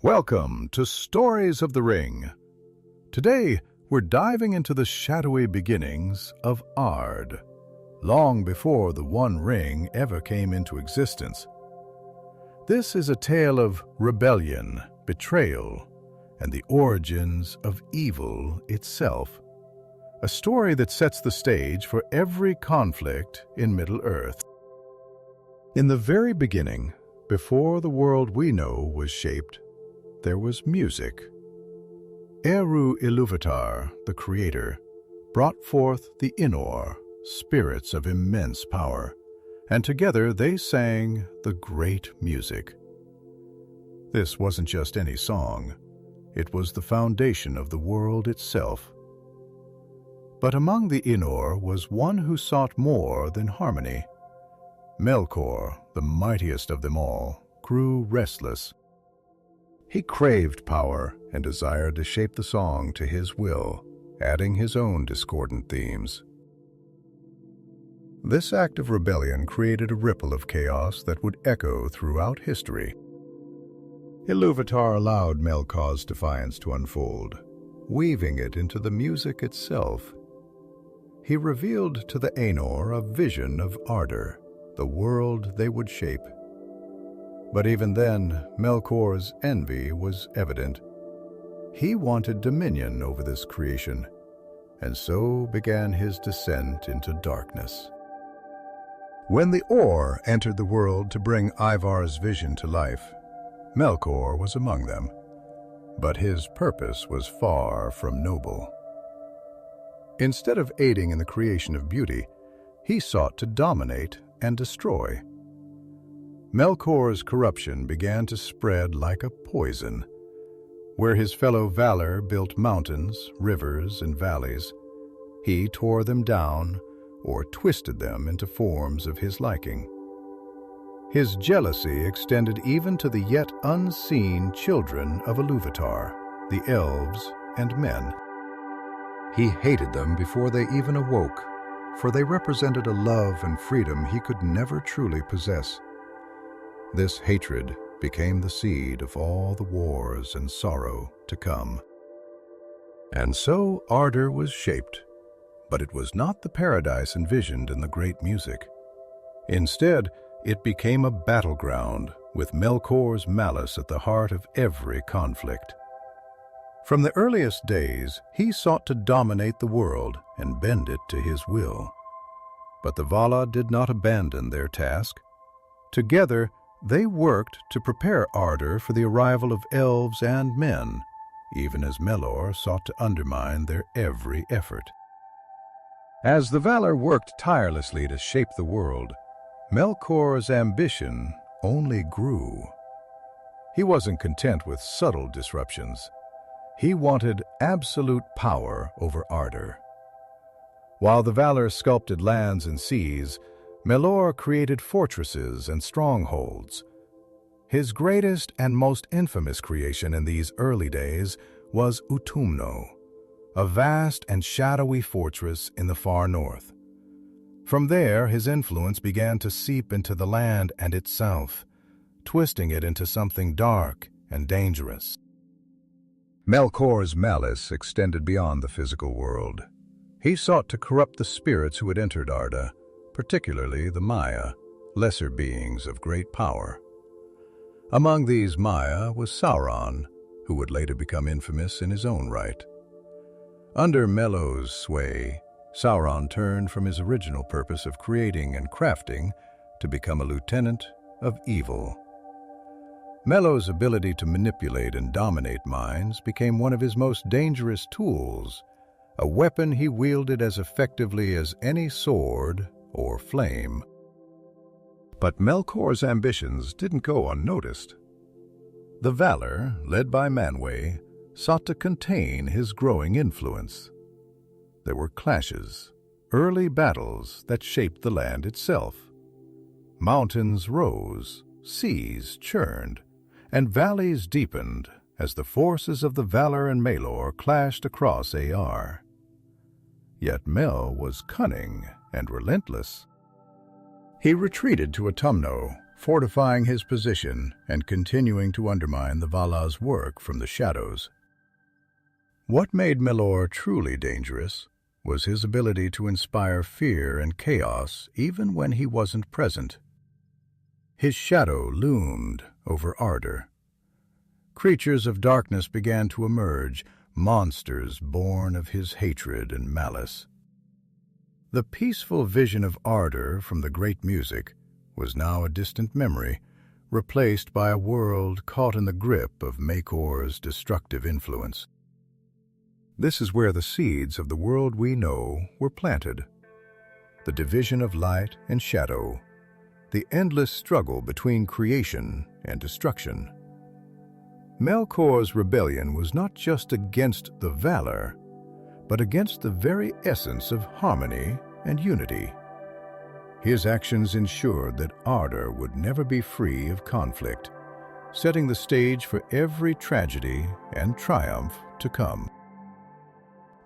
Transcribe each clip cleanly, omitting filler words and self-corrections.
Welcome to Stories of the Ring. Today, we're diving into the shadowy beginnings of Ard, long before the One Ring ever came into existence. This is a tale of rebellion, betrayal, and the origins of evil itself. A story that sets the stage for every conflict in Middle-earth. In the very beginning, before the world we know was shaped, there was music. Eru Ilúvatar, the creator, brought forth the Inor, spirits of immense power, and together they sang the great music. This wasn't just any song, it was the foundation of the world itself. But among the Inor was one who sought more than harmony. Melkor, the mightiest of them all, grew restless. He craved power and desired to shape the song to his will, adding his own discordant themes. This act of rebellion created a ripple of chaos that would echo throughout history. Ilúvatar allowed Melkor's defiance to unfold, weaving it into the music itself. He revealed to the Ainur a vision of Ardor, the world they would shape. But even then, Melkor's envy was evident. He wanted dominion over this creation, and so began his descent into darkness. When the Or entered the world to bring Ivar's vision to life, Melkor was among them, but his purpose was far from noble. Instead of aiding in the creation of beauty, he sought to dominate and destroy. Melkor's corruption began to spread like a poison. Where his fellow Valar built mountains, rivers, and valleys, he tore them down or twisted them into forms of his liking. His jealousy extended even to the yet unseen children of Ilúvatar, the elves and men. He hated them before they even awoke, for they represented a love and freedom he could never truly possess. This hatred became the seed of all the wars and sorrow to come. And so Ardor was shaped, but it was not the paradise envisioned in the great music. Instead, it became a battleground with Melkor's malice at the heart of every conflict. From the earliest days, he sought to dominate the world and bend it to his will. But the Vala did not abandon their task. Together, they worked to prepare Ardor for the arrival of elves and men, even as Melor sought to undermine their every effort. As the Valar worked tirelessly to shape the world, Melkor's ambition only grew. He wasn't content with subtle disruptions. He wanted absolute power over Ardor. While the Valar sculpted lands and seas, Melor created fortresses and strongholds. His greatest and most infamous creation in these early days was Utumno, a vast and shadowy fortress in the far north. From there, his influence began to seep into the land and itself, twisting it into something dark and dangerous. Melkor's malice extended beyond the physical world. He sought to corrupt the spirits who had entered Arda, particularly the Maya, lesser beings of great power. Among these Maya was Sauron, who would later become infamous in his own right. Under Melor's sway, Sauron turned from his original purpose of creating and crafting to become a lieutenant of evil. Melor's ability to manipulate and dominate minds became one of his most dangerous tools, a weapon he wielded as effectively as any sword or flame. But Melkor's ambitions didn't go unnoticed. The Valar, led by Manwë, sought to contain his growing influence. There were clashes, early battles that shaped the land itself. Mountains rose, seas churned, and valleys deepened as the forces of the Valar and Melor clashed across Ar. Yet Mel was cunning and relentless. He retreated to Utumno, fortifying his position and continuing to undermine the Vala's work from the shadows. What made Melor truly dangerous was his ability to inspire fear and chaos even when he wasn't present. His shadow loomed over Ardor. Creatures of darkness began to emerge, monsters born of his hatred and malice. The peaceful vision of Ardor from the great music was now a distant memory, replaced by a world caught in the grip of Makor's destructive influence. This is where the seeds of the world we know were planted. The division of light and shadow, the endless struggle between creation and destruction. Melkor's rebellion was not just against the Valar, but against the very essence of harmony and unity. His actions ensured that Ardor would never be free of conflict, setting the stage for every tragedy and triumph to come.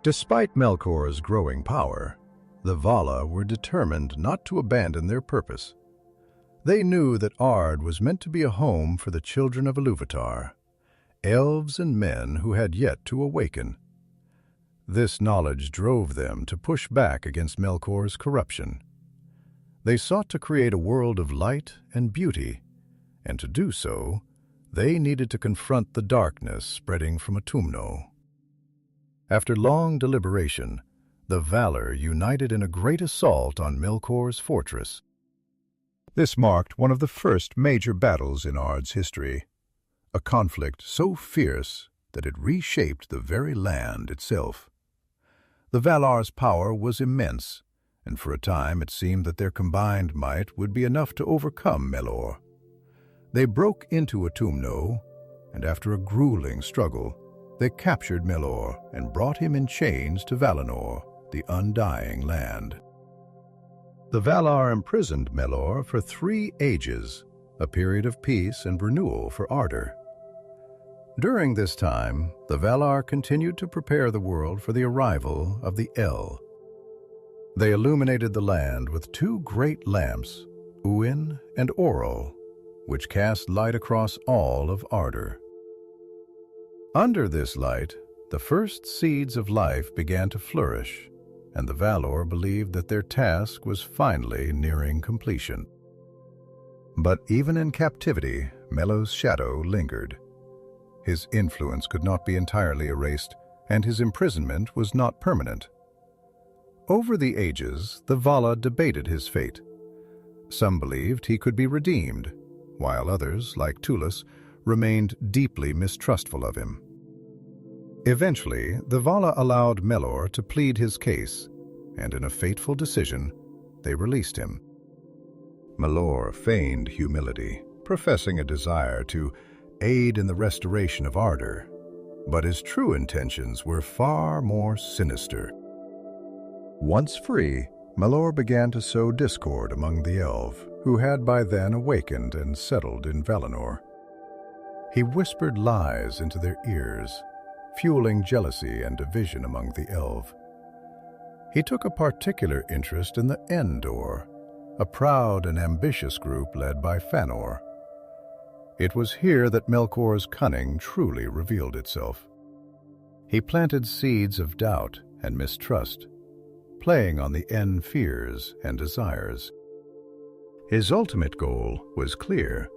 Despite Melkor's growing power, the Vala were determined not to abandon their purpose. They knew that Ard was meant to be a home for the children of Iluvatar, elves and men who had yet to awaken. This knowledge drove them to push back against Melkor's corruption. They sought to create a world of light and beauty, and to do so, they needed to confront the darkness spreading from Autumno. After long deliberation, the Valar united in a great assault on Melkor's fortress. This marked one of the first major battles in Ard's history, a conflict so fierce that it reshaped the very land itself. The Valar's power was immense, and for a time it seemed that their combined might would be enough to overcome Melor. They broke into Autumno, and after a grueling struggle, they captured Melor and brought him in chains to Valinor, the Undying Land. The Valar imprisoned Melor for 3 ages, a period of peace and renewal for Ardor. During this time, the Valar continued to prepare the world for the arrival of the El. They illuminated the land with 2 great lamps, Uin and Orol, which cast light across all of Ardor. Under this light, the first seeds of life began to flourish, and the Valar believed that their task was finally nearing completion. But even in captivity, Melor's shadow lingered. His influence could not be entirely erased, and his imprisonment was not permanent. Over the ages, the Vala debated his fate. Some believed he could be redeemed, while others, like Tulis, remained deeply mistrustful of him. Eventually, the Vala allowed Melor to plead his case, and in a fateful decision, they released him. Melor feigned humility, professing a desire to aid in the restoration of Ardor, but his true intentions were far more sinister. Once free, Melor began to sow discord among the Elves, who had by then awakened and settled in Valinor. He whispered lies into their ears, fueling jealousy and division among the Elves. He took a particular interest in the Endor, a proud and ambitious group led by Fëanor. It was here that Melkor's cunning truly revealed itself. He planted seeds of doubt and mistrust, playing on the En fears and desires. His ultimate goal was clear: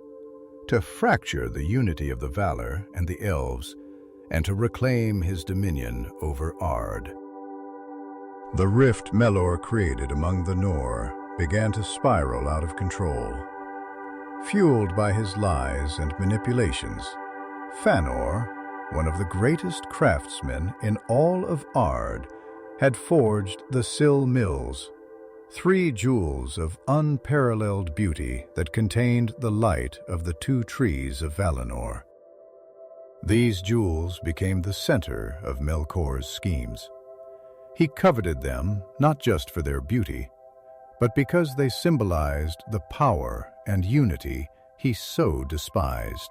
to fracture the unity of the Valar and the Elves, and to reclaim his dominion over Ard. The rift Melor created among the Nor began to spiral out of control. Fueled by his lies and manipulations, Fëanor, one of the greatest craftsmen in all of Ard, had forged the Sil Mills, 3 jewels of unparalleled beauty that contained the light of the 2 trees of Valinor. These jewels became the center of Melkor's schemes. He coveted them not just for their beauty, but because they symbolized the power and unity he so despised.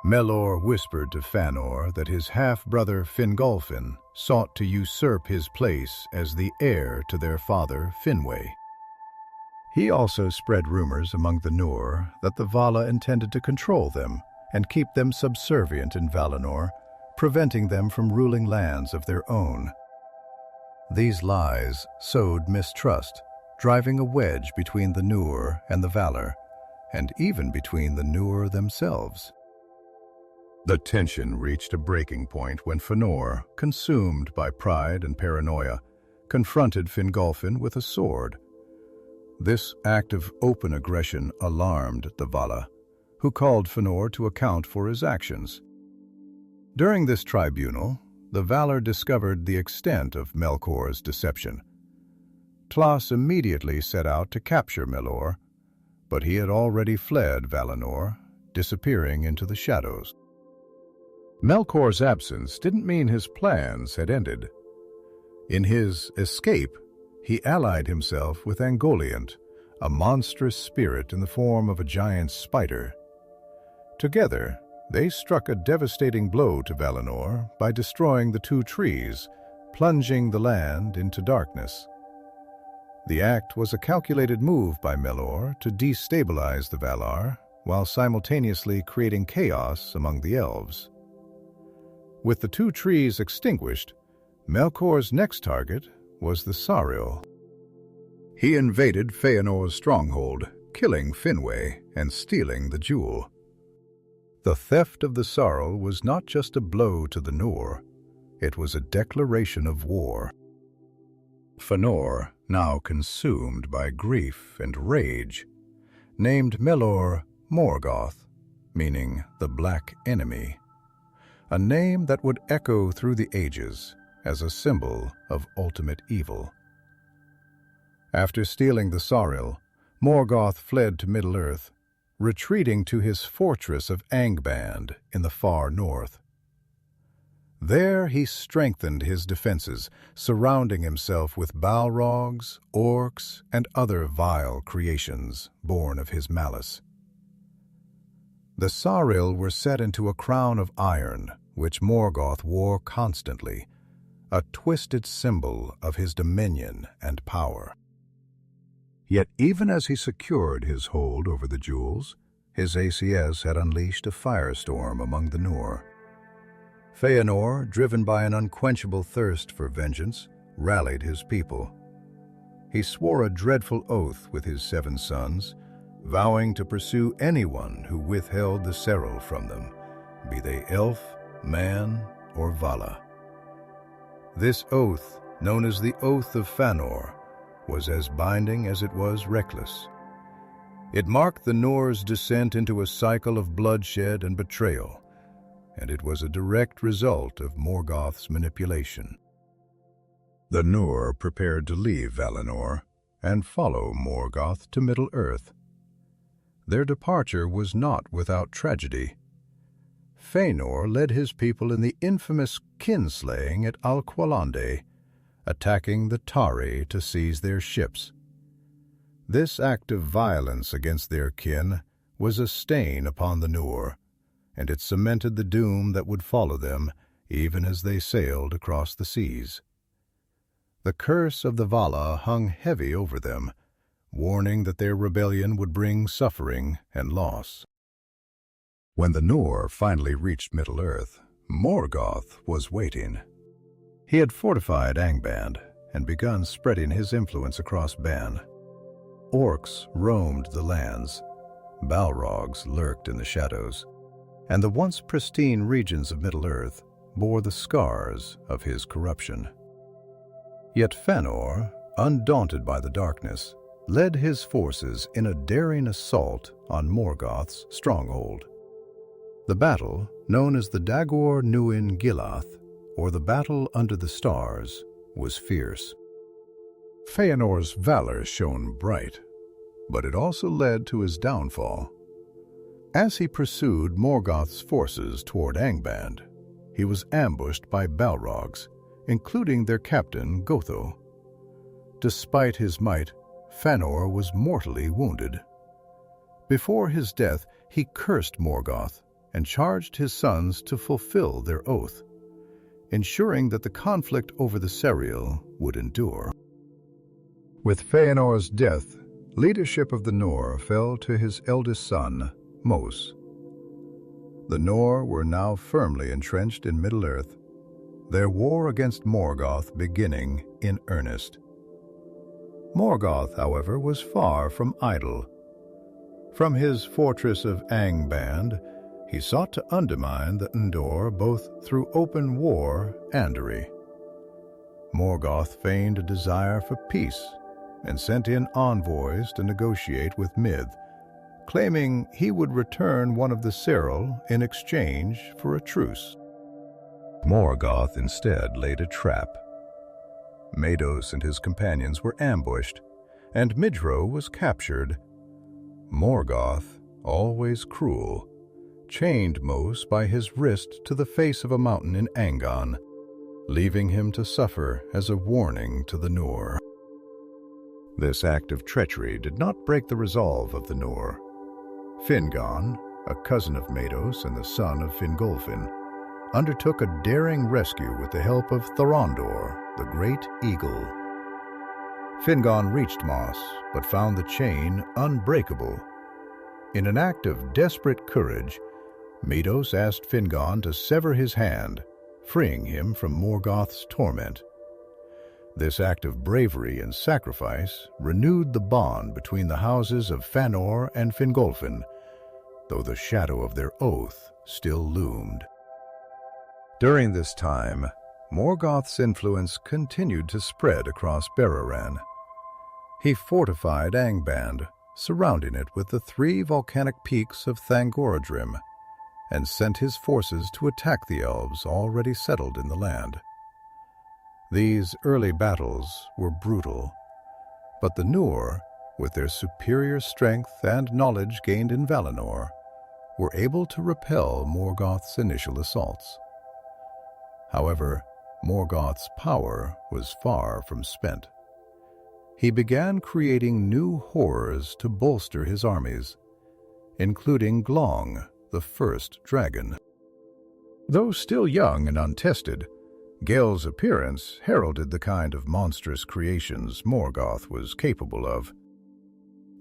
Melor whispered to Fëanor that his half-brother Fingolfin sought to usurp his place as the heir to their father Finwë. He also spread rumors among the Noor that the Vala intended to control them and keep them subservient in Valinor, preventing them from ruling lands of their own. These lies sowed mistrust, driving a wedge between the Noor and the Valar, and even between the Noor themselves. The tension reached a breaking point when Fëanor, consumed by pride and paranoia, confronted Fingolfin with a sword. This act of open aggression alarmed the Vala, who called Fëanor to account for his actions. During this tribunal, the Valar discovered the extent of Melkor's deception. Tlas immediately set out to capture Melor, but he had already fled Valinor, disappearing into the shadows. Melkor's absence didn't mean his plans had ended. In his escape, he allied himself with Angoliant, a monstrous spirit in the form of a giant spider. Together, they struck a devastating blow to Valinor by destroying the two trees, plunging the land into darkness. The act was a calculated move by Melor to destabilize the Valar, while simultaneously creating chaos among the elves. With the two trees extinguished, Melkor's next target was the Sariel. He invaded Fëanor's stronghold, killing Finwë and stealing the jewel. The theft of the Sariel was not just a blow to the Noor, it was a declaration of war. Fëanor, now consumed by grief and rage, named Melor Morgoth, meaning the Black Enemy, a name that would echo through the ages as a symbol of ultimate evil. After stealing the Sariel, Morgoth fled to Middle-earth, retreating to his fortress of Angband in the far north. There he strengthened his defenses, surrounding himself with Balrogs, orcs, and other vile creations born of his malice. The Sariel were set into a crown of iron, which Morgoth wore constantly, a twisted symbol of his dominion and power. Yet even as he secured his hold over the jewels, his ACS had unleashed a firestorm among the Noor. Fëanor, driven by an unquenchable thirst for vengeance, rallied his people. He swore a dreadful oath with his 7 sons, vowing to pursue anyone who withheld the Sariel from them, be they elf, man, or Vala. This oath, known as the Oath of Fëanor, was as binding as it was reckless. It marked the Noor's descent into a cycle of bloodshed and betrayal, and it was a direct result of Morgoth's manipulation. The Noor prepared to leave Valinor and follow Morgoth to Middle-earth. Their departure was not without tragedy. Fëanor led his people in the infamous kinslaying at Alqualande, attacking the Tari to seize their ships. This act of violence against their kin was a stain upon the Noor, and it cemented the doom that would follow them even as they sailed across the seas. The curse of the Vala hung heavy over them, warning that their rebellion would bring suffering and loss. When the Noor finally reached Middle-earth, Morgoth was waiting. He had fortified Angband and begun spreading his influence across Ban. Orcs roamed the lands, Balrogs lurked in the shadows, and the once pristine regions of Middle-earth bore the scars of his corruption. Yet Fëanor, undaunted by the darkness, led his forces in a daring assault on Morgoth's stronghold. The battle, known as the Dagor Nuin Gilath, or the Battle Under the Stars, was fierce. Fëanor's valor shone bright, but it also led to his downfall. As he pursued Morgoth's forces toward Angband, he was ambushed by Balrogs, including their captain Gotho. Despite his might, Fëanor was mortally wounded. Before his death, he cursed Morgoth and charged his sons to fulfill their oath, ensuring that the conflict over the Sariel would endure. With Fëanor's death, Leadership of the Nor fell to his eldest son, Mos. The Nor were now firmly entrenched in Middle-earth, their war against Morgoth beginning in earnest. Morgoth, however, was far from idle. From his fortress of Angband, he sought to undermine the Ndor both through open war and andary. Morgoth feigned a desire for peace and sent in envoys to negotiate with Mith, claiming he would return one of the Cyril in exchange for a truce. Morgoth instead laid a trap. Mados and his companions were ambushed, and Midro was captured. Morgoth, always cruel, chained Mos by his wrist to the face of a mountain in Angon, leaving him to suffer as a warning to the Nor. This act of treachery did not break the resolve of the Nor. Fingon, a cousin of Mados and the son of Fingolfin, undertook a daring rescue with the help of Thorondor, the great eagle. Fingon reached Mos, but found the chain unbreakable. In an act of desperate courage, Mados asked Fingon to sever his hand, freeing him from Morgoth's torment. This act of bravery and sacrifice renewed the bond between the houses of Fëanor and Fingolfin, though the shadow of their oath still loomed. During this time, Morgoth's influence continued to spread across Bereran. He fortified Angband, surrounding it with the 3 volcanic peaks of Thangorodrim, and sent his forces to attack the elves already settled in the land. These early battles were brutal, but the Noor, with their superior strength and knowledge gained in Valinor, were able to repel Morgoth's initial assaults. However, Morgoth's power was far from spent. He began creating new horrors to bolster his armies, including Glong, the first dragon. Though still young and untested, Gel's appearance heralded the kind of monstrous creations Morgoth was capable of.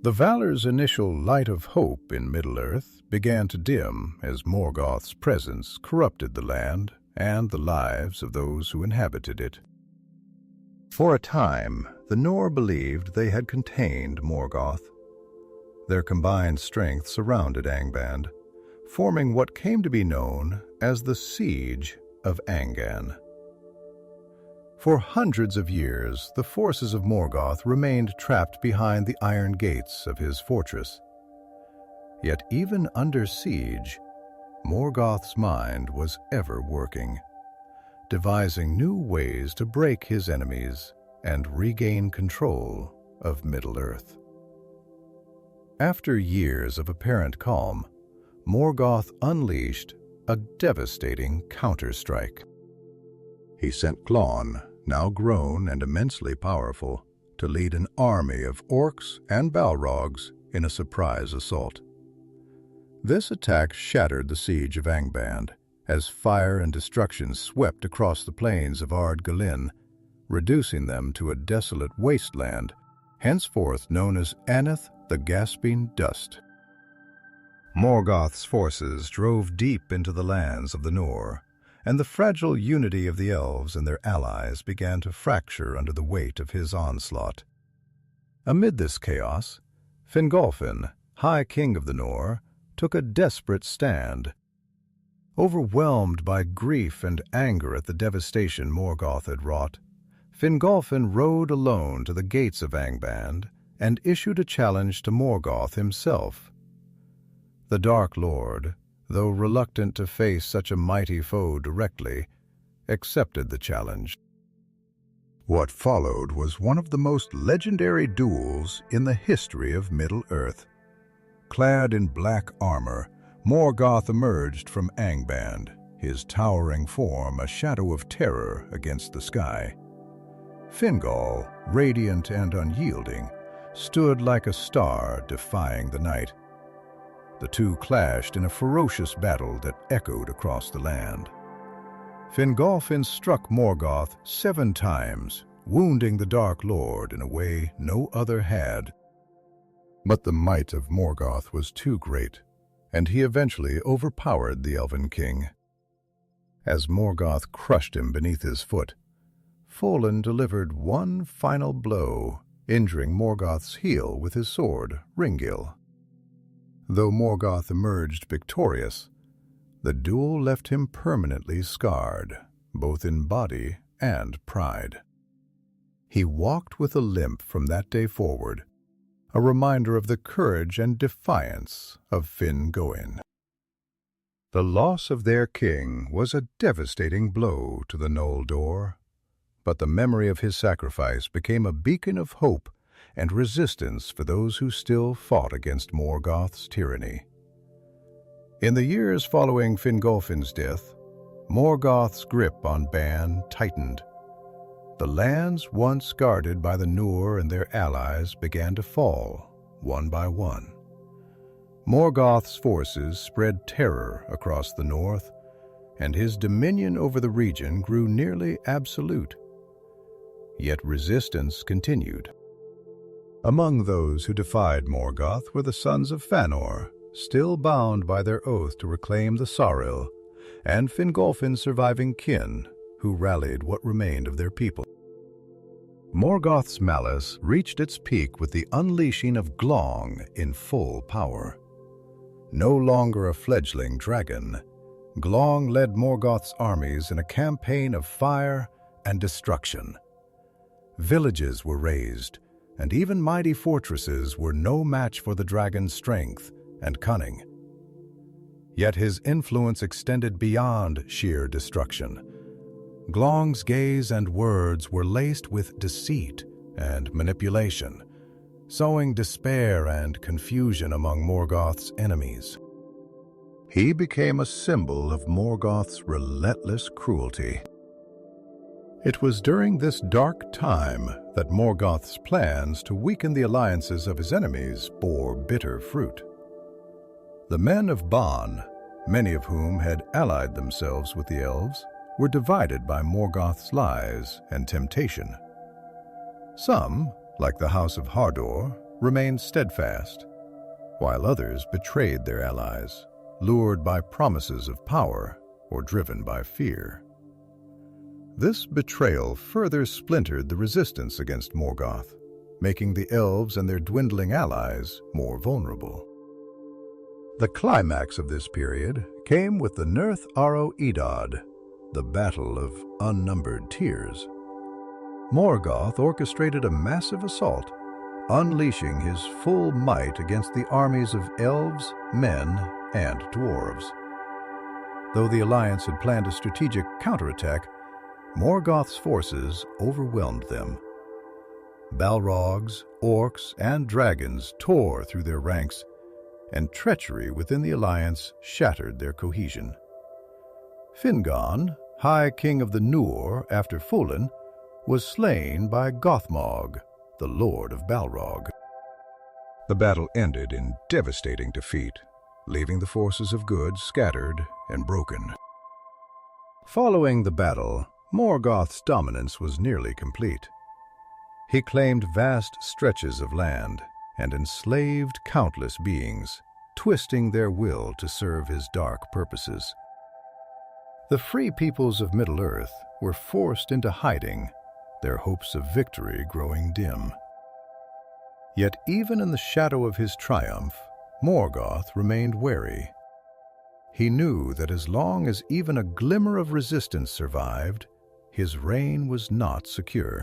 The Valar's initial light of hope in Middle-earth began to dim as Morgoth's presence corrupted the land and the lives of those who inhabited it. For a time, the Nor believed they had contained Morgoth. Their combined strength surrounded Angband, forming what came to be known as the Siege of Angan. For hundreds of years, the forces of Morgoth remained trapped behind the iron gates of his fortress. Yet even under siege, Morgoth's mind was ever working, devising new ways to break his enemies and regain control of Middle-earth. After years of apparent calm, Morgoth unleashed a devastating counterstrike. He sent Glon, now grown and immensely powerful, to lead an army of orcs and balrogs in a surprise assault. This attack shattered the siege of Angband as fire and destruction swept across the plains of Ard Galin, reducing them to a desolate wasteland, henceforth known as Aneth the Gasping Dust. Morgoth's forces drove deep into the lands of the Nor, and the fragile unity of the elves and their allies began to fracture under the weight of his onslaught. Amid this chaos, Fingolfin, High King of the Nor, took a desperate stand. Overwhelmed by grief and anger at the devastation Morgoth had wrought, Fingolfin rode alone to the gates of Angband and issued a challenge to Morgoth himself. The Dark Lord, though reluctant to face such a mighty foe directly, accepted the challenge. What followed was one of the most legendary duels in the history of Middle-earth. Clad in black armor, Morgoth emerged from Angband, his towering form a shadow of terror against the sky. Fingol, radiant and unyielding, stood like a star defying the night. The two clashed in a ferocious battle that echoed across the land. Fingolfin struck Morgoth 7 times, wounding the Dark Lord in a way no other had. But the might of Morgoth was too great, and he eventually overpowered the Elven King. As Morgoth crushed him beneath his foot, Fölin delivered one final blow, injuring Morgoth's heel with his sword, Ringil. Though Morgoth emerged victorious, the duel left him permanently scarred, both in body and pride. He walked with a limp from that day forward, a reminder of the courage and defiance of Fingolfin. The loss of their king was a devastating blow to the Noldor, but the memory of his sacrifice became a beacon of hope and resistance for those who still fought against Morgoth's tyranny. In the years following Fingolfin's death, Morgoth's grip on Ban tightened. The lands once guarded by the Noor and their allies began to fall, one by one. Morgoth's forces spread terror across the north, and his dominion over the region grew nearly absolute. Yet resistance continued. Among those who defied Morgoth were the sons of Fëanor, still bound by their oath to reclaim the Sauril, and Fingolfin's surviving kin, who rallied what remained of their people. Morgoth's malice reached its peak with the unleashing of Glong in full power. No longer a fledgling dragon, Glong led Morgoth's armies in a campaign of fire and destruction. Villages were razed, and even mighty fortresses were no match for the dragon's strength and cunning. Yet his influence extended beyond sheer destruction. Glong's gaze and words were laced with deceit and manipulation, sowing despair and confusion among Morgoth's enemies. He became a symbol of Morgoth's relentless cruelty. It was during this dark time that Morgoth's plans to weaken the alliances of his enemies bore bitter fruit. The men of Ban, many of whom had allied themselves with the elves, were divided by Morgoth's lies and temptation. Some, like the House of Hardor, remained steadfast, while others betrayed their allies, lured by promises of power or driven by fear. This betrayal further splintered the resistance against Morgoth, making the elves and their dwindling allies more vulnerable. The climax of this period came with the Nirth Aro Eddad, the Battle of Unnumbered Tears. Morgoth orchestrated a massive assault, unleashing his full might against the armies of elves, men, and dwarves. Though the alliance had planned a strategic counterattack, Morgoth's forces overwhelmed them. Balrogs, orcs, and dragons tore through their ranks, and treachery within the alliance shattered their cohesion. Fingon, High King of the Noor after Fölin, was slain by Gothmog, the Lord of Balrog. The battle ended in devastating defeat, leaving the forces of good scattered and broken. Following the battle, Morgoth's dominance was nearly complete. He claimed vast stretches of land and enslaved countless beings, twisting their will to serve his dark purposes. The free peoples of Middle-earth were forced into hiding, their hopes of victory growing dim. Yet even in the shadow of his triumph, Morgoth remained wary. He knew that as long as even a glimmer of resistance survived, his reign was not secure.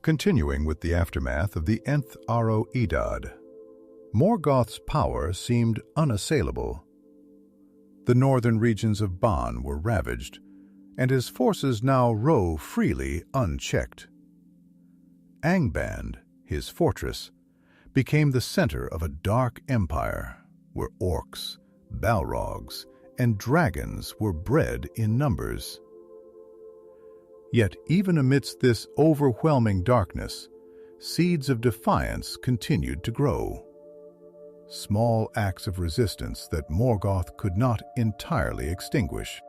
Continuing with the aftermath of the Nth Aro Eddad, Morgoth's power seemed unassailable. The northern regions of Ban were ravaged, and his forces now rove freely unchecked. Angband, his fortress, became the center of a dark empire where orcs, balrogs, and dragons were bred in numbers. Yet even amidst this overwhelming darkness, seeds of defiance continued to grow. Small acts of resistance that Morgoth could not entirely extinguish.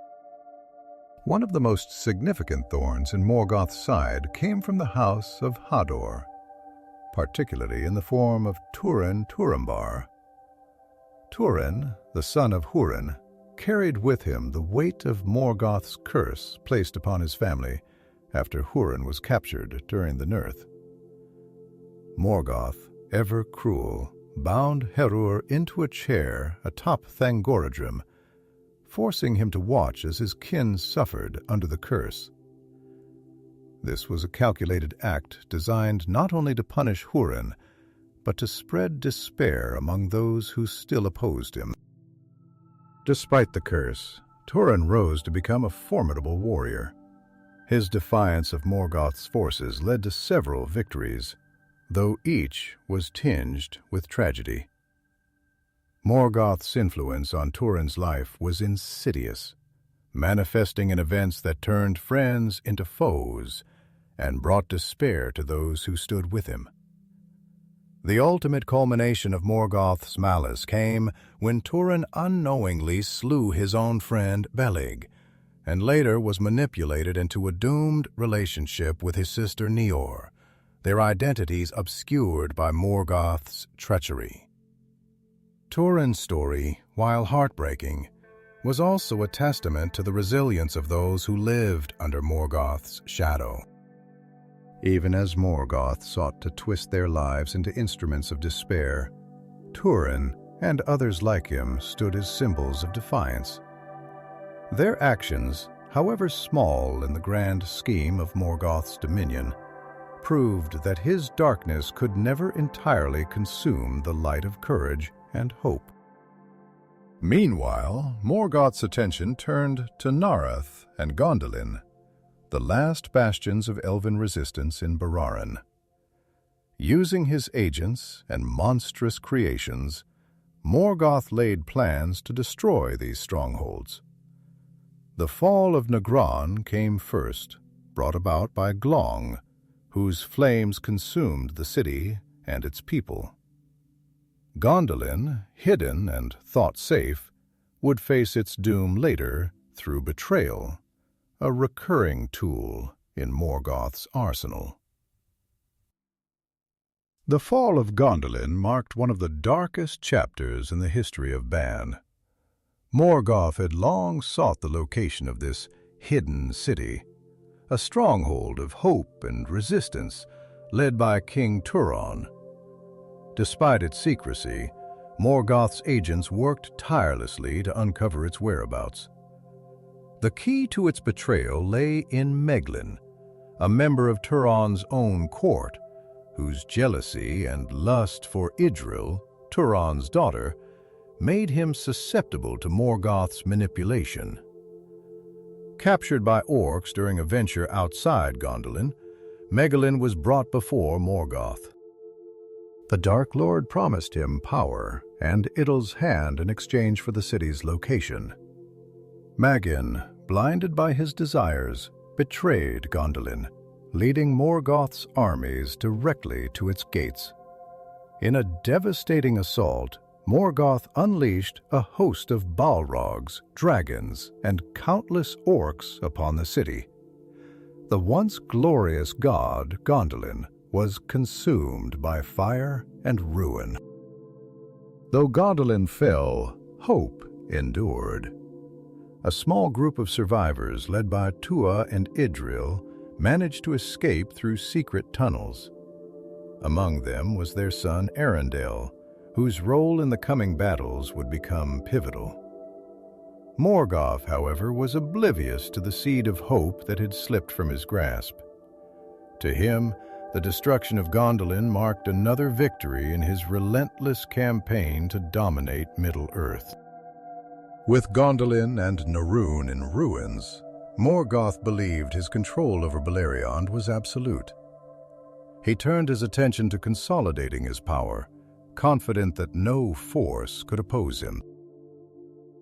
One of the most significant thorns in Morgoth's side came from the House of Hador. particularly in the form of Turin Turambar. Turin, the son of Hurin, carried with him the weight of Morgoth's curse placed upon his family after Hurin was captured during the Nirth. Morgoth, ever cruel, bound Herur into a chair atop Thangorodrim, forcing him to watch as his kin suffered under the curse. This was a calculated act designed not only to punish Hurin, but to spread despair among those who still opposed him. Despite the curse, Turin rose to become a formidable warrior. His defiance of Morgoth's forces led to several victories, though each was tinged with tragedy. Morgoth's influence on Turin's life was insidious, manifesting in events that turned friends into foes and brought despair to those who stood with him. The ultimate culmination of Morgoth's malice came when Turin unknowingly slew his own friend Belig, and later was manipulated into a doomed relationship with his sister Nior, their identities obscured by Morgoth's treachery. Turin's story, while heartbreaking, was also a testament to the resilience of those who lived under Morgoth's shadow. Even as Morgoth sought to twist their lives into instruments of despair, Turin and others like him stood as symbols of defiance. Their actions, however small in the grand scheme of Morgoth's dominion, proved that his darkness could never entirely consume the light of courage and hope. Meanwhile, Morgoth's attention turned to Narath and Gondolin, the last bastions of elven resistance in Bararin. Using his agents and monstrous creations, Morgoth laid plans to destroy these strongholds. The fall of Nagron came first, brought about by Glong, whose flames consumed the city and its people. Gondolin, hidden and thought safe, would face its doom later through betrayal, a recurring tool in Morgoth's arsenal. The fall of Gondolin marked one of the darkest chapters in the history of Ban. Morgoth had long sought the location of this hidden city, a stronghold of hope and resistance led by King Turon. Despite its secrecy, Morgoth's agents worked tirelessly to uncover its whereabouts. The key to its betrayal lay in Meglin, a member of Turon's own court, whose jealousy and lust for Idril, Turon's daughter, made him susceptible to Morgoth's manipulation. Captured by orcs during a venture outside Gondolin, Meglin was brought before Morgoth. The Dark Lord promised him power and Idil's hand in exchange for the city's location. Magin, blinded by his desires, betrayed Gondolin, leading Morgoth's armies directly to its gates. In a devastating assault, Morgoth unleashed a host of Balrogs, dragons, and countless orcs upon the city. The once glorious god, Gondolin, was consumed by fire and ruin. Though Gondolin fell, hope endured. A small group of survivors led by Tua and Idril managed to escape through secret tunnels. Among them was their son Arundel, whose role in the coming battles would become pivotal. Morgoth, however, was oblivious to the seed of hope that had slipped from his grasp. To him, the destruction of Gondolin marked another victory in his relentless campaign to dominate Middle-earth. With Gondolin and Narun in ruins, Morgoth believed his control over Beleriand was absolute. He turned his attention to consolidating his power, confident that no force could oppose him.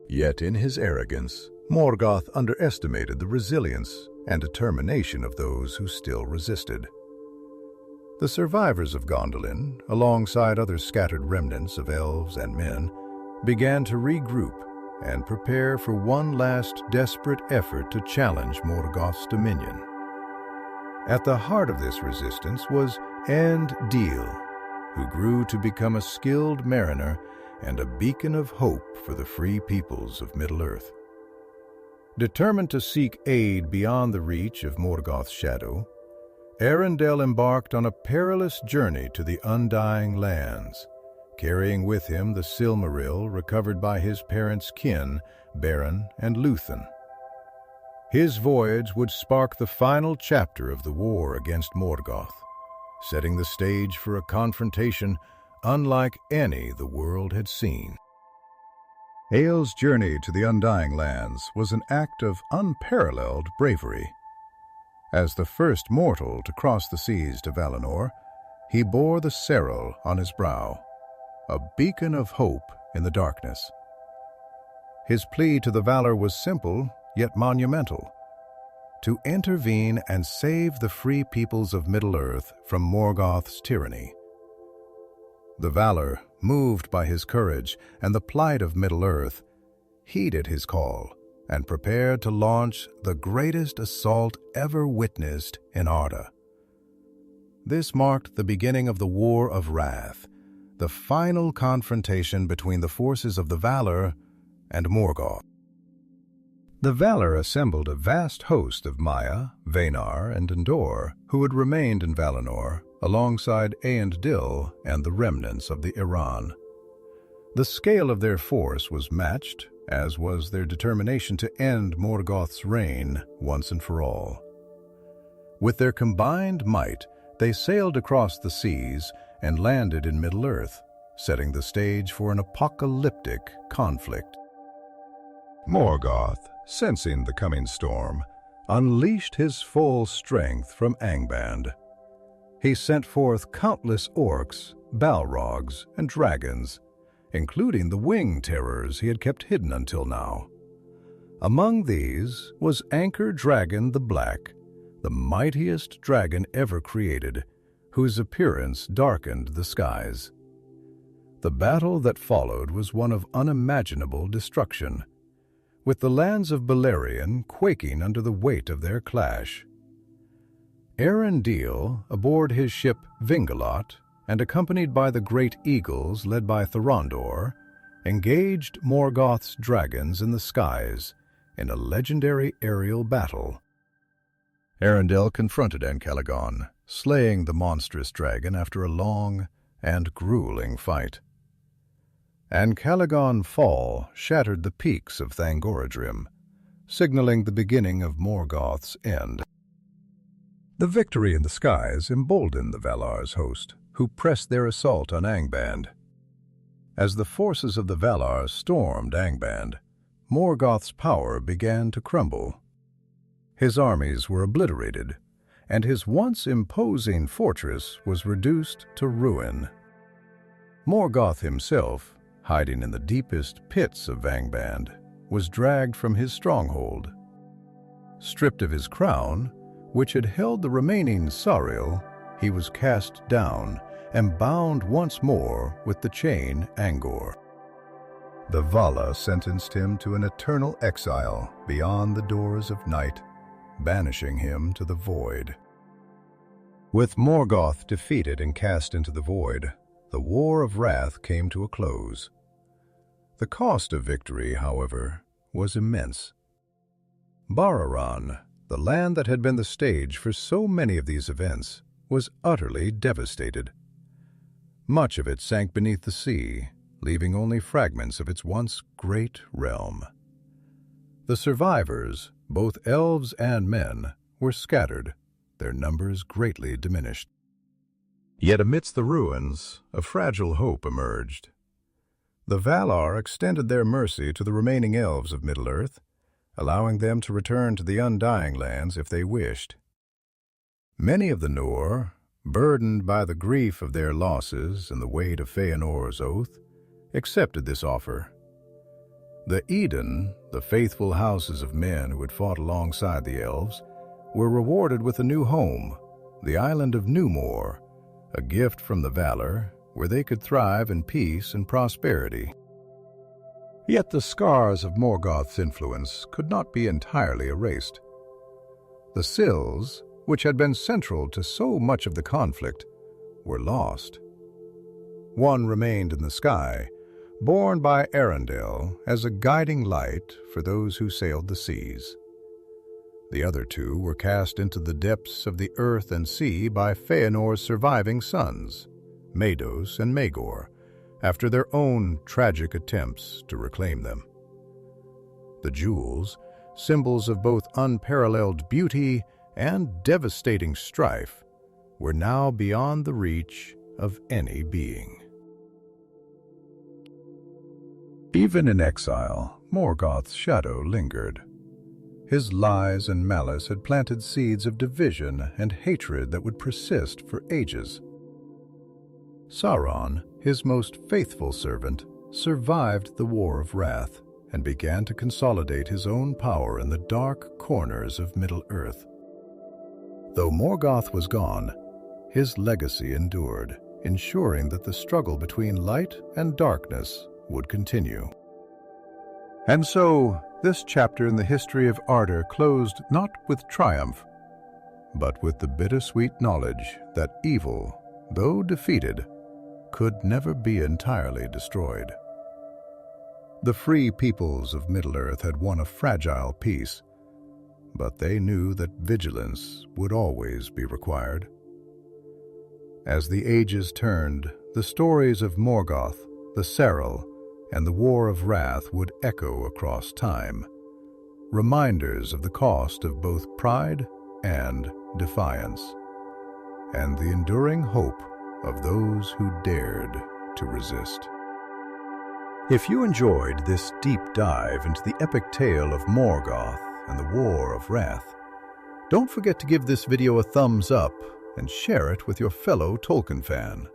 Yet in his arrogance, Morgoth underestimated the resilience and determination of those who still resisted. The survivors of Gondolin, alongside other scattered remnants of elves and men, began to regroup and prepare for one last desperate effort to challenge Morgoth's dominion. At the heart of this resistance was End-Dil, who grew to become a skilled mariner and a beacon of hope for the free peoples of Middle-earth. Determined to seek aid beyond the reach of Morgoth's shadow, Arundel embarked on a perilous journey to the Undying Lands, carrying with him the Silmaril recovered by his parents' kin, Beren and Lúthien. His voyage would spark the final chapter of the war against Morgoth, setting the stage for a confrontation unlike any the world had seen. Eäl's journey to the Undying Lands was an act of unparalleled bravery. As the first mortal to cross the seas to Valinor, he bore the Serral on his brow, a beacon of hope in the darkness. His plea to the Valar was simple, yet monumental: to intervene and save the free peoples of Middle-earth from Morgoth's tyranny. The Valar, moved by his courage and the plight of Middle-earth, heeded his call and prepared to launch the greatest assault ever witnessed in Arda. This marked the beginning of the War of Wrath, the final confrontation between the forces of the Valar and Morgoth. The Valar assembled a vast host of Maya, Vanar, and Endor who had remained in Valinor, alongside Eärendil and the remnants of the Iran. The scale of their force was matched, as was their determination to end Morgoth's reign once and for all. With their combined might, they sailed across the seas and landed in Middle-earth, setting the stage for an apocalyptic conflict. Morgoth, sensing the coming storm, unleashed his full strength from Angband. He sent forth countless orcs, balrogs, and dragons, including the wing terrors he had kept hidden until now. Among these was Anchor Dragon the Black, the mightiest dragon ever created, whose appearance darkened the skies. The battle that followed was one of unimaginable destruction, with the lands of Beleriand quaking under the weight of their clash. Eärendil, aboard his ship Vingalot, and accompanied by the great eagles led by Thorondor, engaged Morgoth's dragons in the skies in a legendary aerial battle. Eärendil confronted Ancalagon, slaying the monstrous dragon after a long and grueling fight. Ancalagon's fall shattered the peaks of Thangorodrim, signaling the beginning of Morgoth's end. The victory in the skies emboldened the Valar's host, who pressed their assault on Angband. As the forces of the Valar stormed Angband, Morgoth's power began to crumble. His armies were obliterated, and his once imposing fortress was reduced to ruin. Morgoth himself, hiding in the deepest pits of Angband, was dragged from his stronghold. Stripped of his crown, which had held the remaining Sauriel, he was cast down and bound once more with the chain Angor. The Vala sentenced him to an eternal exile beyond the doors of night, banishing him to the void. With Morgoth defeated and cast into the void, the War of Wrath came to a close. The cost of victory, however, was immense. Bararan, the land that had been the stage for so many of these events, was utterly devastated. Much of it sank beneath the sea, leaving only fragments of its once great realm. The survivors, both elves and men, were scattered, their numbers greatly diminished. Yet amidst the ruins, a fragile hope emerged. The Valar extended their mercy to the remaining elves of Middle-earth, allowing them to return to the Undying Lands if they wished. Many of the Noor, burdened by the grief of their losses and the weight of Feanor's oath, accepted this offer. The Eden, the faithful houses of men who had fought alongside the elves, were rewarded with a new home, the island of Numor, a gift from the Valar, where they could thrive in peace and prosperity. Yet the scars of Morgoth's influence could not be entirely erased. The Sills, which had been central to so much of the conflict, were lost. One remained in the sky, borne by Arundel as a guiding light for those who sailed the seas. The other two were cast into the depths of the earth and sea by Feanor's surviving sons, Mados and Magor, after their own tragic attempts to reclaim them. The jewels, symbols of both unparalleled beauty and devastating strife, were now beyond the reach of any being. Even in exile, Morgoth's shadow lingered. His lies and malice had planted seeds of division and hatred that would persist for ages. Sauron, his most faithful servant, survived the War of Wrath and began to consolidate his own power in the dark corners of Middle-earth. Though Morgoth was gone, his legacy endured, ensuring that the struggle between light and darkness would continue. And so, this chapter in the history of Ardor closed not with triumph, but with the bittersweet knowledge that evil, though defeated, could never be entirely destroyed. The free peoples of Middle-earth had won a fragile peace, but they knew that vigilance would always be required. As the ages turned, the stories of Morgoth, the Serral, and the War of Wrath would echo across time, reminders of the cost of both pride and defiance, and the enduring hope of those who dared to resist. If you enjoyed this deep dive into the epic tale of Morgoth and the War of Wrath, don't forget to give this video a thumbs up and share it with your fellow Tolkien fan.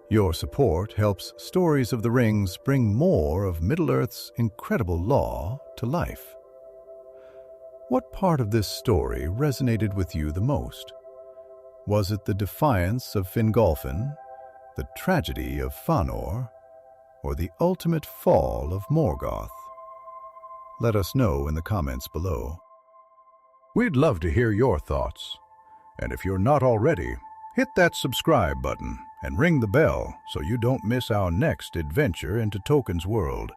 Your support helps Stories of the Rings bring more of Middle-earth's incredible lore to life. What part of this story resonated with you the most? Was it the defiance of Fingolfin, the tragedy of Fëanor, or the ultimate fall of Morgoth? Let us know in the comments below. We'd love to hear your thoughts. And if you're not already, hit that subscribe button and ring the bell so you don't miss our next adventure into Tolkien's world,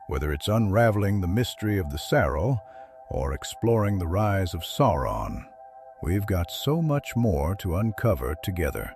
whether it's unraveling the mystery of the Serral or exploring the rise of Sauron. We've got so much more to uncover together.